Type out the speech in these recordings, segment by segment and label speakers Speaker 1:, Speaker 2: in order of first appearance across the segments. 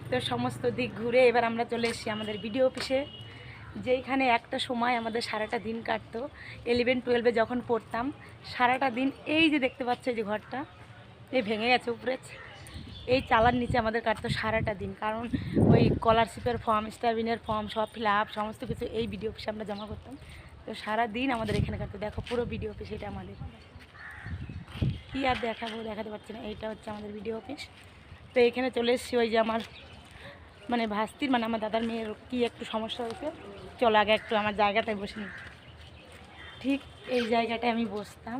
Speaker 1: তো সমস্ত দিক ঘুরে এবার আমরা চলে এসেছি আমাদের বিডিও অফিসে, যেইখানে একটা সময় আমাদের সারাটা দিন কাটতো। 11-12 যখন পড়তাম, সারাটা দিন এই যে দেখতে পাচ্ছ এই যে ঘরটা, এই ভেঙে গেছে উপরে, এই চালার নিচে আমাদের কাটতো সারাটা দিন। কারণ ওই স্কলারশিপের ফর্ম, স্টাবিনের ফর্ম সব ফিল আপ সমস্ত কিছু এই বিডিও অফিসে আমরা জমা করতাম। তো সারা দিন আমাদের এখানে কাটতো। দেখো পুরো বিডিও অফিস এটা আমাদের, কী আর দেখাতে পারছি না। এইটা হচ্ছে আমাদের বিডিও অফিস। তো এখানে চলে এসেছি, ওই যে আমার মানে ভাস্তির মানে আমার দাদার মেয়ের কী একটু সমস্যা হয়েছে। চলো আগে একটু আমার জায়গাটায় বসে নিই। ঠিক এই জায়গাটায় আমি বসতাম,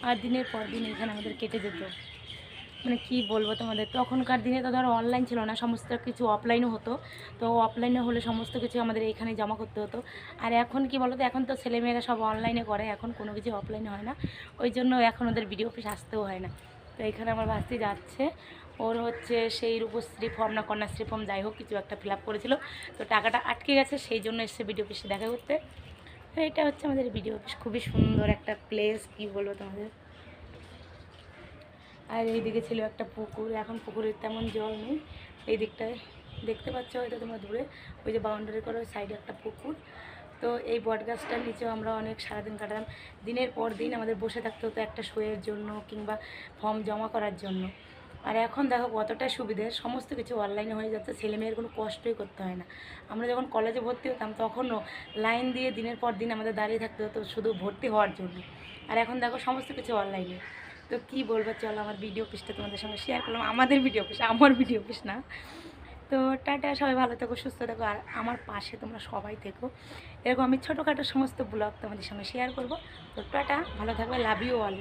Speaker 1: আর দিনের পর দিন এখানে আমাদের কেটে যেত। মানে কি বলবো তোমাদের, তখনকার দিনে তো ধরো অনলাইন ছিল না, সমস্ত কিছু অফলাইনও হতো। তো অফলাইনে হলে সমস্ত কিছু আমাদের এখানে জমা করতে হতো। আর এখন কি বলো তো, এখন তো ছেলেমেয়েরা সব অনলাইনে করে, এখন কোনো কিছু অফলাইনে হয় না। ওই জন্য এখন ওদের বিডিও অফিস আসতেও হয় না। তো এখানে আমার ভাস্তি যাচ্ছে, ওর হচ্ছে সেই রূপশ্রী ফর্ম না কন্যাশ্রী ফর্ম যাই হোক কিছু একটা ফিল আপ করেছিল, তো টাকাটা আটকে গেছে, সেই জন্য এসছে বিডিও অফিসে দেখা করতে। তো এটা হচ্ছে আমাদের বিডিও অফিস, খুবই সুন্দর একটা প্লেস, কি বলবো তোমাদের। আর এইদিকে ছিল একটা পুকুর, এখন পুকুরের তেমন জল নেই। এই দিকটায় দেখতে পাচ্ছ হয়তো তোমরা দূরে, ওই যে বাউন্ডারি করে ওই সাইডে একটা পুকুর। তো এই বট গাছটার নিচেও আমরা অনেক সারাদিন কাটাতাম। দিনের পর দিন আমাদের বসে থাকতে হতো একটা শোয়ের জন্য কিংবা ফর্ম জমা করার জন্য। আর এখন দেখো কতটা সুবিধে, সমস্ত কিছু অনলাইনে হয়ে যাচ্ছে, ছেলেমেয়ের কোনো কষ্টই করতে হয় না। আমরা যখন কলেজে ভর্তি হতাম তখনও লাইন দিয়ে দিনের পর দিন আমাদের দাঁড়িয়ে থাকতে হতো শুধু ভর্তি হওয়ার জন্য। আর এখন দেখো সমস্ত কিছু অনলাইনে। তো কী বলবো, চলো আমার ভিডিও অফিসটা তোমাদের সঙ্গে শেয়ার করলাম, আমাদের ভিডিও অফিস, আমার ভিডিও অফিস না। তো টাটা, সবাই ভালো থেকো, সুস্থ থেকো, আর আমার পাশে তোমরা সবাই থেকো। এরকম আমি ছোটোখাটো সমস্ত ব্লগ তোমাদের সঙ্গে শেয়ার করবো। তো টাটা, ভালো থাকবে, লাভ ইউ অল।